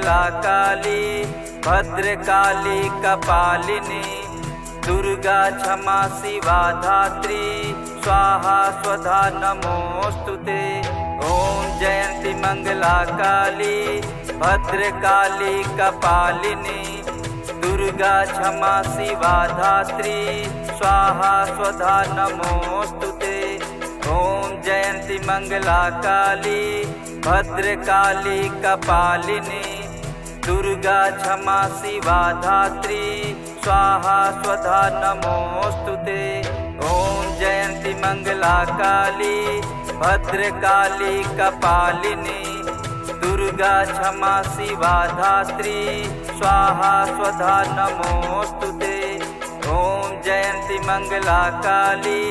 मंगला काली भद्रकाली कपालिनी दुर्गा क्षमा शिवा धात्री स्वाहा स्वधा नमोस्तुते। ओम जयंती मंगला काली भद्रकाली कपालिनी दुर्गा क्षमा शिवा धात्री स्वाहा स्वधा नमोस्तुते। ओम जयंती मंगला काली भद्रकाली कपालिनी दुर्गा क्षमा शिवा धात्री स्वाहा स्वधा नमोस्तुते। ओम जयंती मंगला काली भद्रकाली कपालिनी दुर्गा क्षमा शिवा धात्री स्वाहा स्वधा नमोस्तुते। ओम जयंती मंगला काली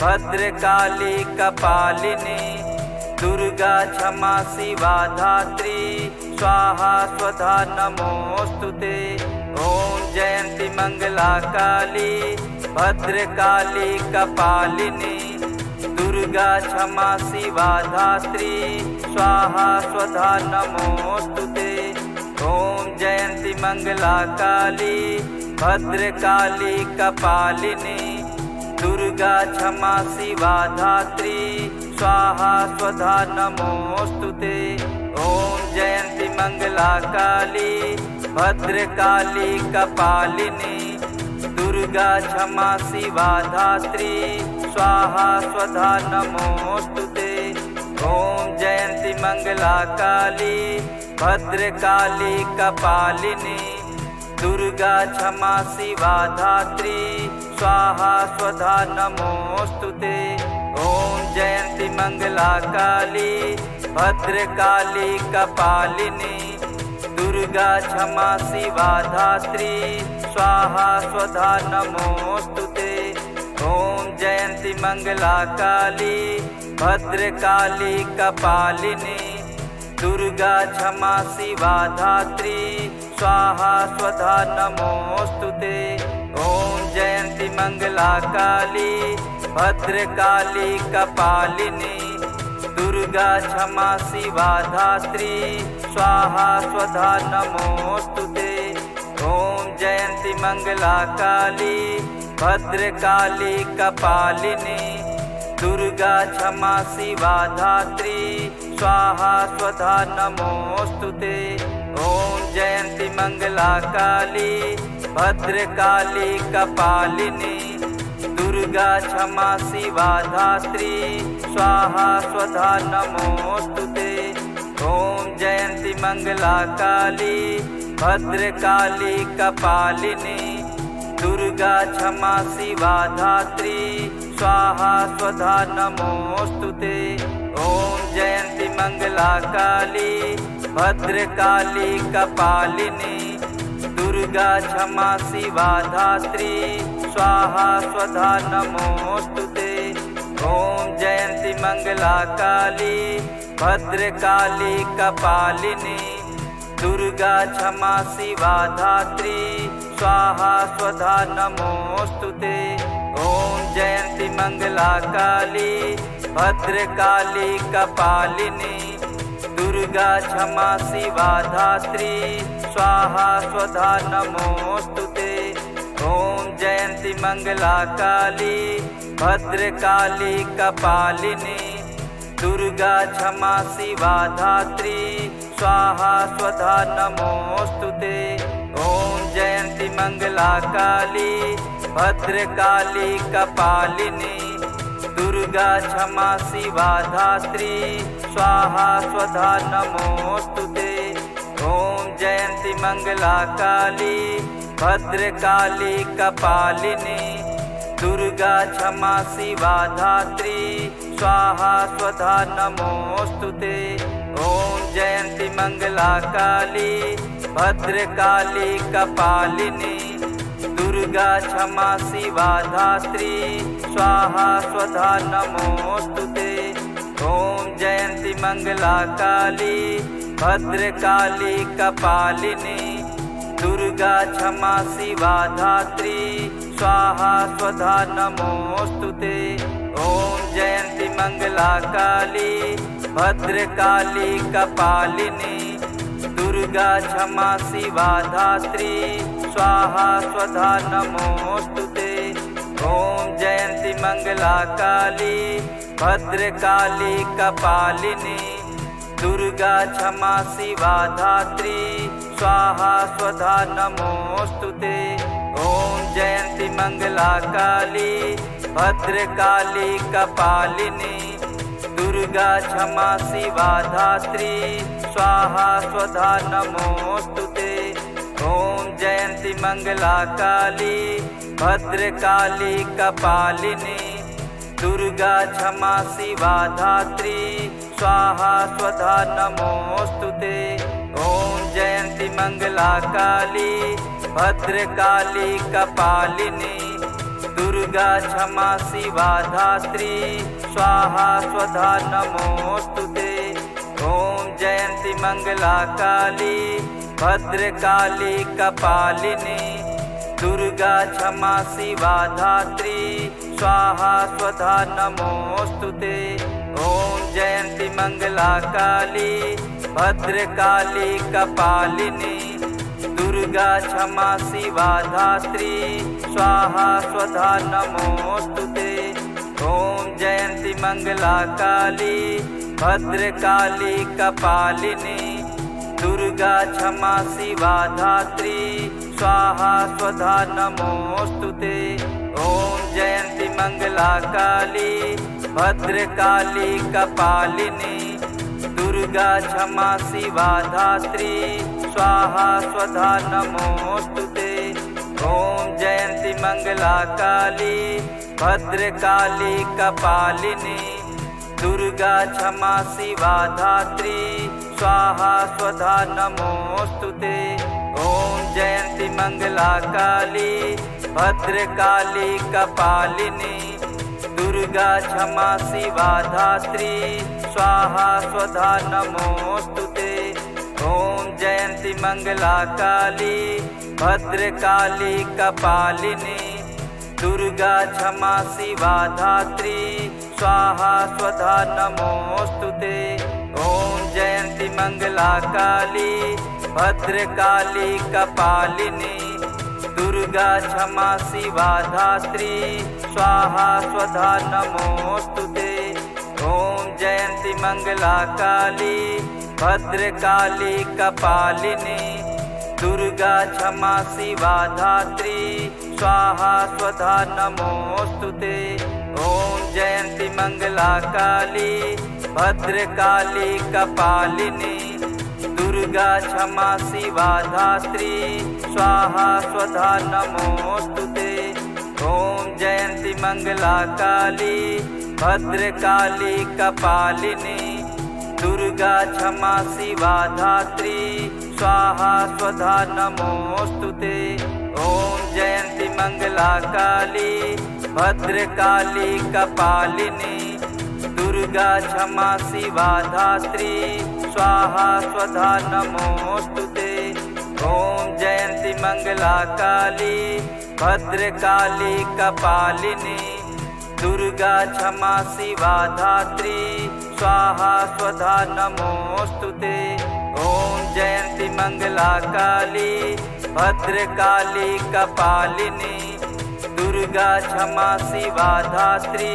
भद्रकाली कपालिनी दुर्गा क्षमा शिवा धात्री स्वाहा स्वधा नमोस्तुते। ओम जयंती मंगला काली भद्रकाली कपालिनी दुर्गा क्षमा शिवा धात्री स्वाहा स्वधा नमोस्तुते। ओम जयंती मंगला काली भद्रकाली कपालिनी दुर्गा क्षमा शिवा धात्री स्वाहा स्वधा नमोस्तुते। ओम जयंती मंगला काली भद्रकाली कपालिनी दुर्गा क्षमा शिवा धात्री स्वाहा स्वधा नमोस्तुते। ओम जयंती मंगला काली भद्रकाली कपालिनी दुर्गा क्षमा शिवा धात्री स्वाहा स्वधा नमोस्तुते। ओम जयंती मंगला काली भद्रकाली कपालिनी दुर्गा क्षमा शिवा धात्री स्वाहा स्वधा नमोस्तुते। ओम जयंती मंगला काली भद्रकाली कपालिनी दुर्गा क्षमा शिवा धात्री स्वाहा स्वधा नमोस्तुते। ओम जयंती मंगला काली भद्रकाली कपालिनी दुर्गा क्षमा शिवा धात्री स्वाहा स्वधा नमोस्तुते। ओम जयंती मंगला काली भद्रकाली कपालिनी दुर्गा क्षमा शिवा धात्री स्वाहा स्वधा नमोस्तुते। ओम जयंती मंगला काली भद्रकाली कपालिनी दुर्गा क्षमा शिवा धात्री स्वाहा स्वधा नमोस्तुते। ओम जयंती मंगला काली भद्रकाली कपालिनी दुर्गा क्षमा शिवा धात्री स्वाहा स्वधा नमोस्तुते। ओम जयंती मंगला काली भद्रकाली कपालिनी दुर्गा क्षमा शिवा धात्री स्वाहा स्वधा नमोस्तुते। ओम जयंती मंगला काली भद्रकाली कपालिनी दुर्गा क्षमा शिवा धात्री स्वाहा स्वधा नमोस्तुते। ओम जयंती मंगला काली भद्रकाली कपालिनी दुर्गा क्षमा शिवा धात्री स्वाहा स्वधा नमोस्तुते। ओम जयंती मंगला काली भद्रकाली कपालिनी दुर्गा क्षमा शिवा धात्री स्वाहा स्वधा नमोस्तुते। ओम जयंती मंगला काली भद्रकाली कपालिनी दुर्गा क्षमा शिवा धात्री स्वाहा स्वधा नमोस्तुते। ओम जयंती मंगला काली भद्रकाली कपालिनी दुर्गा क्षमा शिवा धात्री स्वाहा स्वधा नमोस्तुते। ओम जयंती मंगला काली भद्रकाली कपालिनी दुर्गा क्षमा शिवा धात्री स्वाहा स्वधा नमोस्तुते। ओम जयंती मंगला काली भद्रकाली कपालिनी दुर्गा क्षमा शिवा धात्री स्वाहा स्वधा नमोस्तुते। ओम जयंती मंगला काली भद्रकाली कपालिनी दुर्गा क्षमा शिवा धात्री स्वाहा स्वधा नमोस्तुते। ॐ जयंती मंगला काली भद्रकाली कपालिनी दुर्गा क्षमा शिवा धात्री स्वाहा स्वधा नमोस्तुते। ॐ जयंती मंगला काली भद्रकाली कपालिनी दुर्गा क्षमा शिवा धात्री स्वाहा स्वधा नमोस्तुते। ॐ जयंती मंगला काली भद्रकाली कपालिनी दुर्गा क्षमा शिवा धात्री स्वाहा स्वधा नमोस्तुते। ॐ जयंती मंगला काली भद्रकाली कपालिनी दुर्गा क्षमा शिवा धात्री स्वाहा स्वधा नमोस्तुते। ॐ जयंती मंगला काली भद्रकाली कपालिनी दुर्गा क्षमा शिवा धात्री स्वाहा स्वधा नमोस्तुते। ॐ जयंती मंगला काली भद्रकाली कपालिनी दुर्गा क्षमा शिवा धात्री स्वाहा स्वधा नमोस्तुते। ॐ जयंती मंगला काली भद्रकाली कपालिनी दुर्गा क्षमा शिवा धात्री स्वाहा स्वधा नमोस्तुते। ॐ जयंती मंगला काली भद्रकाली कपालिनी दुर्गा क्षमा शिवा धात्री स्वाहा स्वधा नमोस्तुते। ॐ जयंती मंगला काली भद्रकाली कपालिनी दुर्गा क्षमा शिवा धात्री स्वाहा स्वधा नमोस्तुते। ॐ जयंती मंगला काली भद्रकाली कपालिनी दुर्गा क्षमा शिवा धात्री स्वाहा स्वधा नमोस्तुते। ॐ जयंती मंगला काली भद्रकाली कपालिनी दुर्गा क्षमा शिवा धात्री स्वाहा स्वधा नमोस्तुते। ॐ जयंती मंगला काली भद्रकाली कपालिनी दुर्गा क्षमा शिवा धात्री स्वाहा स्वधा नमोस्तुते। ॐ जयंती मंगला काली भद्रकाली कपालिनी दुर्गा क्षमा शिवा धात्री स्वाहा स्वधा नमोस्तुते। ॐ जयंती मंगला काली भद्रकाली कपालिनी दुर्गा क्षमा शिवा धात्री स्वाहा स्वधा नमोस्तुते। ॐ जयंती मंगला काली भद्रकाली कपालिनी दुर्गा क्षमा शिवा धात्री स्वाहा स्वधा नमोस्तुते। ॐ जयंती मंगला काली भद्रकाली कपालिनी दुर्गा क्षमा शिवा धात्री स्वाहा स्वधा नमोस्तुते। ॐ जयंती मंगला काली भद्रकाली कपालिनी दुर्गा क्षमा शिवा धात्री स्वाहा स्वधा नमोस्तुते। ॐ जयंती मंगला काली भद्रकाली कपालिनी दुर्गा क्षमा शिवा धात्री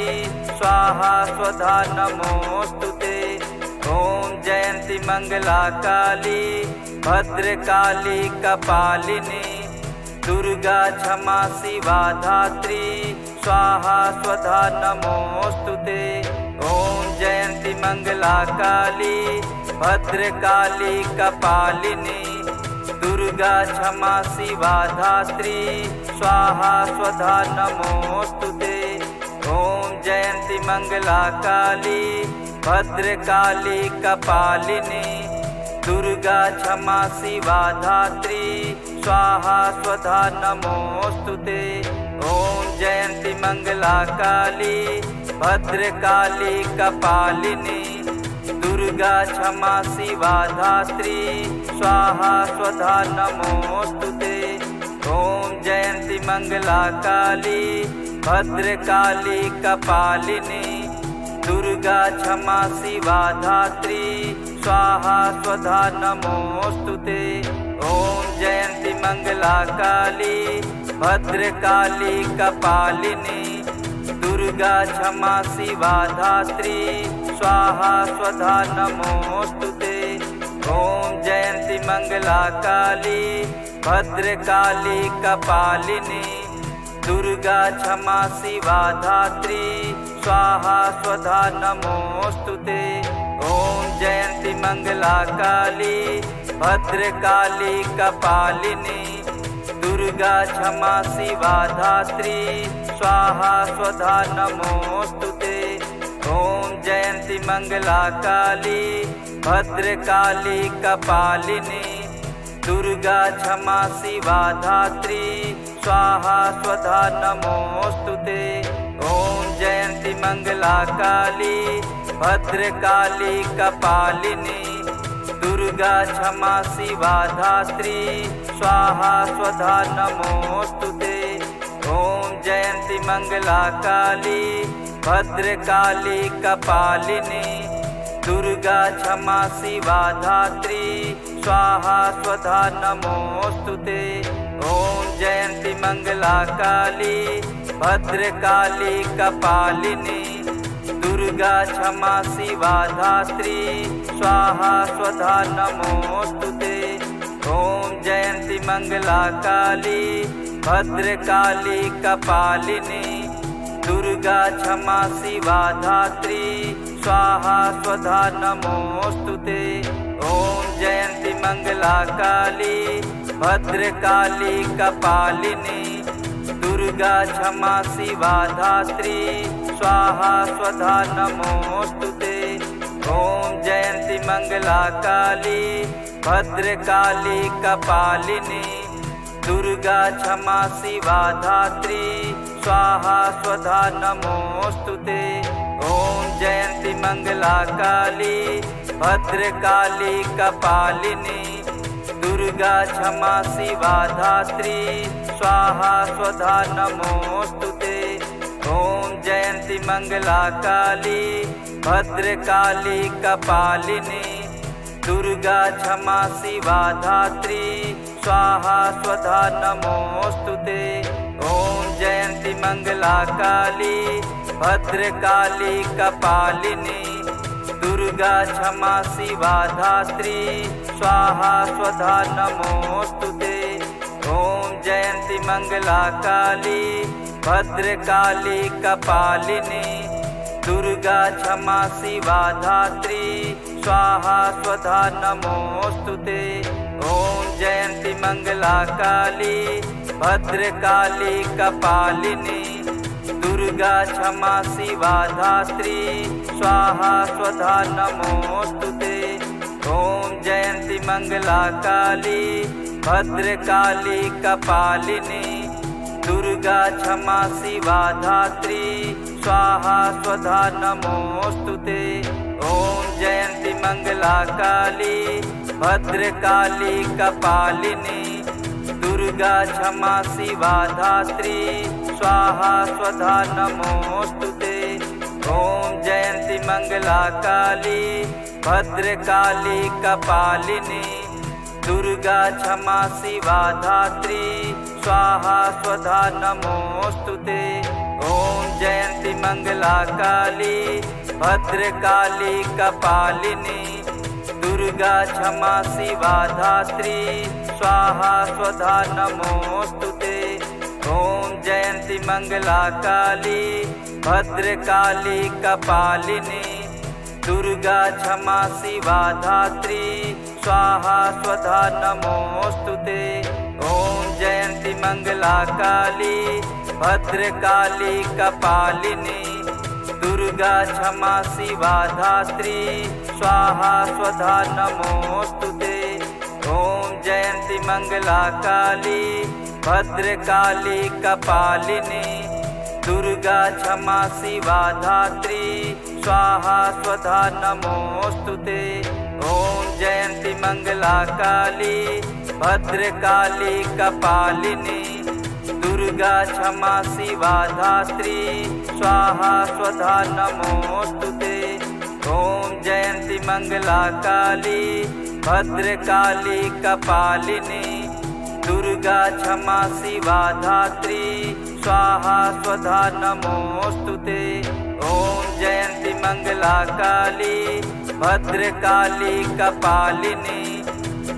स्वाहा स्वधा नमोस्तुते। ॐ जयंती मंगला काली भद्रकाली कपालिनी दुर्गा क्षमा शिवा धात्री स्वाहा स्वधा नमोस्तुते। ॐ जयंती मंगला काली भद्रकाली कपालिनी दुर्गा क्षमा शिवा धात्री स्वाहा स्वधा नमोस्तुते। ॐ जयंती मंगला काली भद्रकाली कपालिनी दुर्गा क्षमा शिवा धात्री स्वाहा स्वधा नमोस्तुते। ॐ जयंती मंगला काली भद्रकाली कपालिनी दुर्गा क्षमा शिवा धात्री स्वाहा स्वधा नमोस्तुते। ॐ जयंती मंगला काली भद्रकाली कपालिनी दुर्गा क्षमा शिवा धात्री स्वाहा स्वधा नमोऽस्तु ते। ॐ जयन्ति मंगला काली भद्रकाली कपालिनी दुर्गा क्षमा शिवा धात्री स्वाहा स्वधा नमोऽस्तु ते। ॐ जयन्ति मंगला काली भद्रकाली कपालिनी दुर्गा क्षमा शिवा धात्री स्वाहा स्वधा नमोऽस्तु ते। ॐ जयन्ति मंगला काली भद्रकाली कपालिनी दुर्गा क्षमा शिवा धात्री स्वाहा स्वधा नमोऽस्तु ते। ॐ जयन्ति मंगला काली भद्रकाली कपालिनी दुर्गा क्षमा शिवा धात्री स्वाहा स्वधा नमोऽस्तु ते। ॐ जयन्ति मंगला काली भद्रकाली कपालिनी दुर्गा क्षमा शिवा धात्री स्वाहा स्वधा नमोऽस्तु ते। ॐ जयन्ति मंगला काली भद्रकाली कपालिनी दुर्गा क्षमा शिवा धात्री स्वाहा स्वधा नमोऽस्तु ते। ॐ जयन्ति मंगला काली भद्रकाली कपालिनी दुर्गा क्षमा शिवा धात्री स्वाहा स्वधा नमोऽस्तु ते। ॐ जयन्ति मंगला काली भद्रकाली कपालिनी दुर्गा क्षमा शिवा धात्री स्वाहा स्वधा नमोऽस्तु ते। ॐ जयन्ति मंगला काली भद्रकाली कपालिनी दुर्गा क्षमा शिवा धात्री स्वाहा स्वधा नमोऽस्तु ते। ॐ जयन्ति मंगला काली भद्रकाली कपालिनी दुर्गा क्षमा शिवा धात्री स्वाहा स्वधा नमोऽस्तु ते। ॐ जयन्ति मंगला काली भद्रकाली कपालिनी दुर्गा क्षमा शिवा धात्री स्वाहा स्वधा नमोऽस्तु ते। ॐ जयन्ति मंगला काली भद्रकाली कपालिनी दुर्गा क्षमा शिवा धात्री स्वाहा स्वधा नमोऽस्तु ते। ॐ जयन्ति मंगला काली भद्रकाली कपालिनी दुर्गा क्षमा शिवा धात्री स्वाहा स्वधा नमोऽस्तु ते। ॐ जयन्ति मंगला काली भद्रकाली कपालिनी दुर्गा क्षमा शिवा धात्री स्वाहा स्वधा नमोऽस्तु ते। ॐ जयन्ति मंगला काली भद्रकाली कपालिनी दुर्गा क्षमा शिवा धात्री स्वाहा स्वधा नमोऽस्तु ते। ॐ जयन्ति मंगला काली भद्रकाली कपालिनी दुर्गा क्षमा शिवा धात्री स्वाहा स्वधा नमोऽस्तु ते। ॐ जयन्ति मंगला काली भद्रकाली कपालिनी दुर्गा क्षमा शिवा धात्री स्वाहा स्वधा नमोऽस्तु ते। ॐ जयन्ति मंगला काली भद्रकाली कपालिनी दुर्गा क्षमा शिवा धात्री स्वाहा स्वधा नमोऽस्तु ते। ॐ जयन्ति मंगला काली भद्रकाली कपालिनी दुर्गा क्षमा शिवा धात्री स्वाहा स्वधा नमोऽस्तु ते। ॐ जयन्ति मंगला काली भद्रकाली कपालिनी दुर्गा क्षमा शिवा धात्री स्वाहा स्वधा नमोऽस्तु ते। ॐ जयन्ति मंगला काली भद्रकाली कपालिनी दुर्गा क्षमा शिवा धात्री स्वाहा स्वधा नमोऽस्तु ते। ॐ जयन्ति मंगला काली भद्रकाली कपालिनी दुर्गा क्षमा शिवा धात्री स्वाहा स्वधा नमोऽस्तु ते। ॐ जयन्ति मंगला काली भद्रकाली कपालिनी दुर्गा क्षमा शिवा धात्री स्वाहा स्वधा नमोऽस्तु ते। ॐ जयन्ति मंगला काली भद्रकाली कपालिनी दुर्गा क्षमा शिवा धात्री स्वाहा स्वधा नमोस्तुते। ओम जयंती मंगला काली भद्रकाली कपालिनी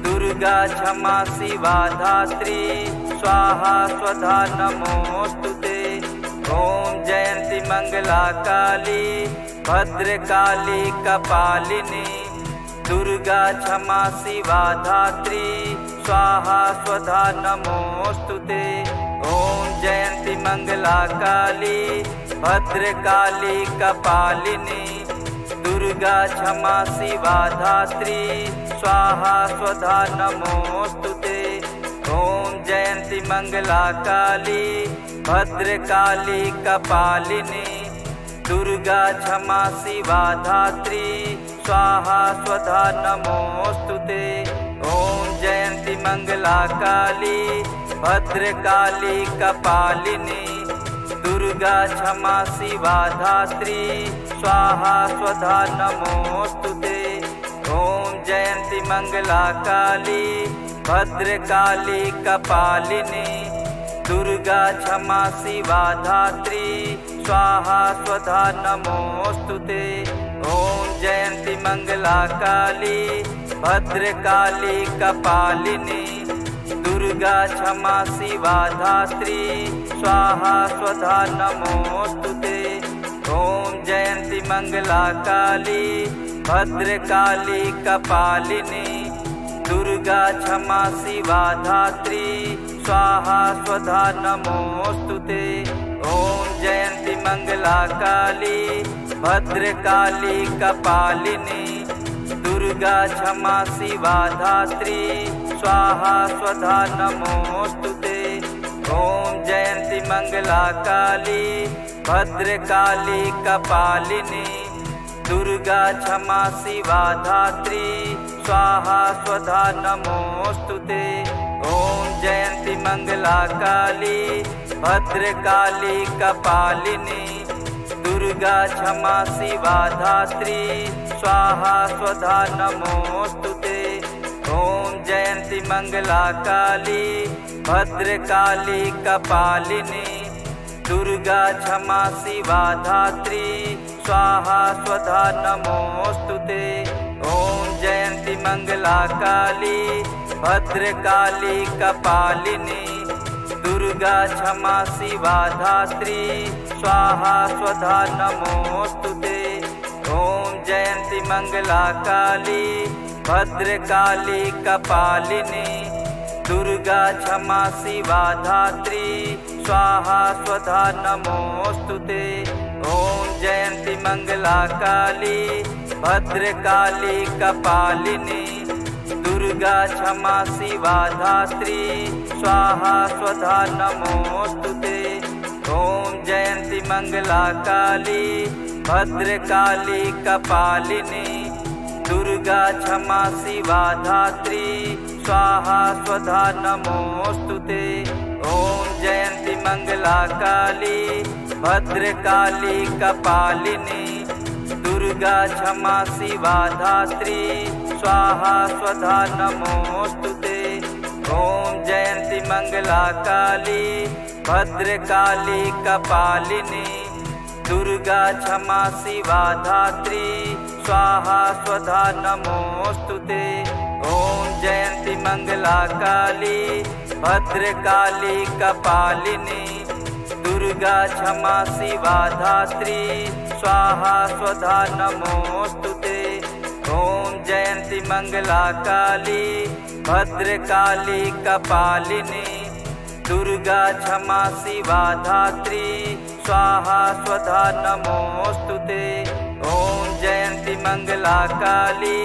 दुर्गा क्षमा शिवा धात्री स्वाहा स्वधा नमोस्तुते। ओम जयंती मंगला काली भद्रकाली कपालिनी दुर्गा क्षमा शिवा धात्री स्वाहा स्वधा नमोस्तुते। ओम जयंती मंगला काली भद्रकाली कपालिनी दुर्गा क्षमा शिवा धात्री स्वाहा स्वधा नमोस्तुते। ओम जयंती मंगला काली भद्रकाली कपालिनी दुर्गा क्षमा शिवा धात्री स्वाहा स्वधा नमोस्तुते। ओम जयंती मंगला काली भद्रकाली कपालिनी दुर्गा क्षमा शिवा धात्री स्वाहा स्वधा नमोस्तुते। ओम जयंती मंगला काली भद्रकाली कपालिनी दुर्गा क्षमा शिवा धात्री स्वाहा स्वधा नमोस्तुते। ओम जयंती मंगला काली भद्रकाली कपालिनी दुर्गा क्षमा शिवा धात्री स्वाहा स्वधा नमोस्तुते। ओम जयंती मंगला काली भद्रकाली कपालिनी दुर्गा क्षमा शिवा धात्री स्वाहा स्वधा नमोस्तुते। ओम जयंती मंगला काली भद्रकाली कपालिनी दुर्गा क्षमा शिवा धात्री स्वाहा स्वधा नमोस्तुते। ओम जयंती मंगला काली भद्रकाली कपालिनी दुर्गा क्षमा शिवा धात्री स्वाहा स्वधा नमोस्तुते। ओम जयंती मंगला काली भद्रकाली कपालिनी दुर्गा क्षमा शिवा धात्री स्वाहा स्वधा नमोस्तुते। ओम जयंती मंगला काली भद्रकाली कपालिनी दुर्गा क्षमा शिवा धात्री स्वाहा स्वधा नमोस्तुते। ओम जयंती मंगला काली भद्रकाली कपालिनी दुर्गा क्षमा शिवा धात्री स्वाहा स्वधा नमोस्तुते। ओम जयंती मंगला काली भद्रकाली कपालिनी दुर्गा क्षमा शिवा धात्री स्वाहा स्वधा नमोस्तुते। ओम जयंती मंगला काली भद्रकाली कपालिनी दुर्गा क्षमा शिवा धात्री स्वाहा स्वधा नमोस्तुते। ओम जयंती मंगला काली भद्रकाली कपालिनी दुर्गा क्षमा शिवा धात्री स्वाहा स्वधा नमोस्तुते। ओम जयंती मंगला काली भद्रकाली कपालिनी दुर्गा क्षमा शिवा धात्री स्वाहा स्वधा नमोस्तुते। ओम जयंती मंगला काली भद्रकाली कपालिनी दुर्गा क्षमा शिवा धात्री स्वाहा स्वधा नमोस्तुते। ओम जयंती मंगला काली भद्रकाली कपालिनी दुर्गा क्षमा शिवा धात्री स्वाहा स्वधा नमोस्तुते। ओम जयंती मंगला काली भद्रकाली कपालिनी दुर्गा क्षमा शिवा धात्री स्वाहा स्वधा नमोस्तुते। ओम जयंती मंगला काली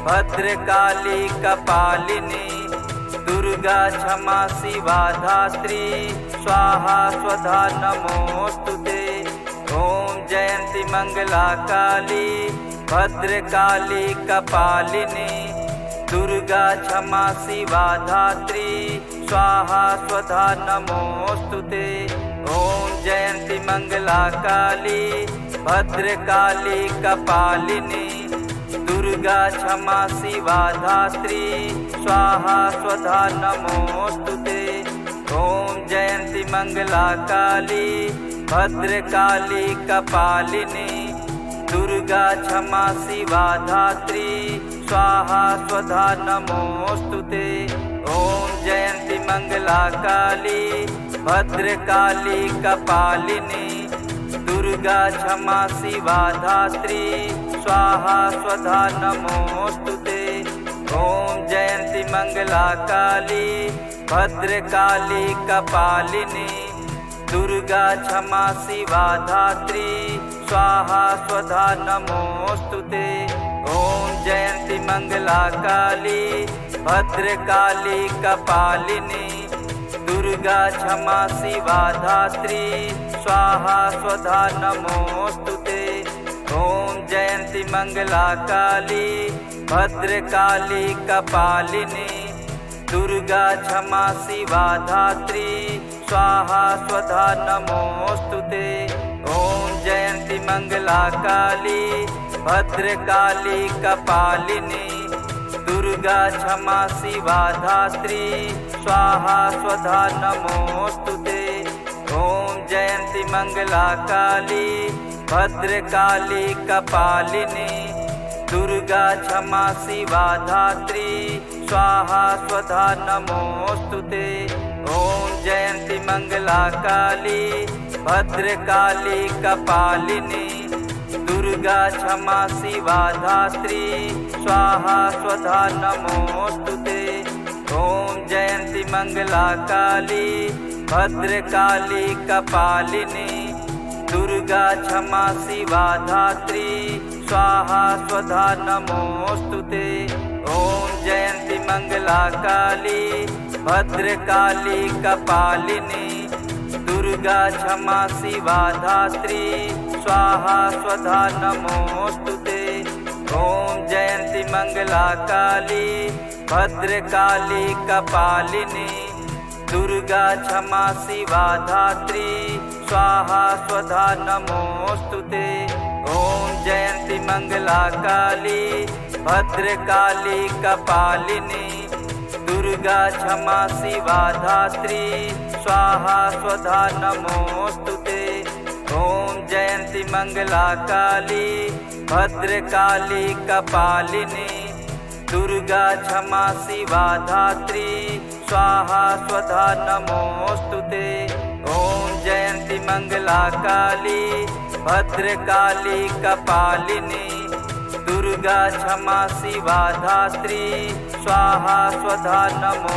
भद्रकाली कपालिनी दुर्गा क्षमा शिवा धात्री स्वाहा स्वधा नमोस्तुते। ओम जयंती मंगला काली भद्रकाली कपालिनी दुर्गा क्षमा शिवा धात्री स्वाहा स्वधा नमोस्तुते। ओम जयंती मंगला काली भद्रकाली कपालिनी दुर्गा दुर्गा क्षमा शिवा धात्री स्वाहा स्वधा नमोस्तुते। ॐ जयंती मंगला काली भद्रकाली कपालिनी दुर्गा क्षमा शिवा धात्री स्वाहा स्वधा नमोस्तुते। ॐ जयंती मंगला काली भद्रकाली कपालिनी दुर्गा क्षमा शिवा धात्री स्वाहा स्वधा नमोस्तुते। ॐ जयंती मंगला काली भद्रकाली कपालिनी दुर्गा क्षमा शिवा धात्री स्वाहा स्वधा नमोस्तुते। ॐ जयंती मंगला काली भद्रकाली कपालिनी दुर्गा क्षमा शिवा धात्री स्वाहा स्वधा नमोस्तुते। ॐ जयंती मंगला काली भद्रकाली कपालिनी दुर्गा क्षमा शिवा धात्री स्वाहा स्वधा नमोस्तुते। ॐ जयंती मंगला काली भद्रकाली कपालिनी दुर्गा क्षमा शिवा धात्री स्वाहा स्वधा नमोस्तुते। ॐ जयंती मंगला काली भद्रकाली कपालिनी दुर्गा क्षमा शिवा धात्री स्वाहा स्वधा नमोस्तुते। ॐ जयंती मंगला काली भद्रकाली कपालिनी दुर्गा क्षमा शिवा धात्री स्वाहा स्वधा नमोस्तुते। ॐ जयंती मंगला काली भद्रकाली कपालिनी दुर्गा क्षमा शिवा धात्री स्वाहा स्वधा नमोस्तुते। ॐ जयंती मंगला काली भद्रकाली कपालिनी दुर्गा क्षमा शिवा धात्री स्वाहा स्वधा नमोस्तुते। ॐ जयंती मंगला काली भद्रकाली कपालिनी दुर्गा क्षमा शिवा धात्री स्वाहा स्वधा नमोस्तुते। ॐ जयंती मंगला काली भद्रकाली कपालिनी दुर्गा क्षमा शिवा धात्री स्वाहा स्वधा नमोस्तुते। ॐ जयंती मंगला काली भद्रकाली कपालिनी दुर्गा क्षमा शिवा धात्री स्वाहा स्वधा नमोस्तुते। ॐ जयंती मंगला काली भद्रकाली कपालिनी दुर्गा क्षमा शिवा धात्री स्वाहा स्वधा नमो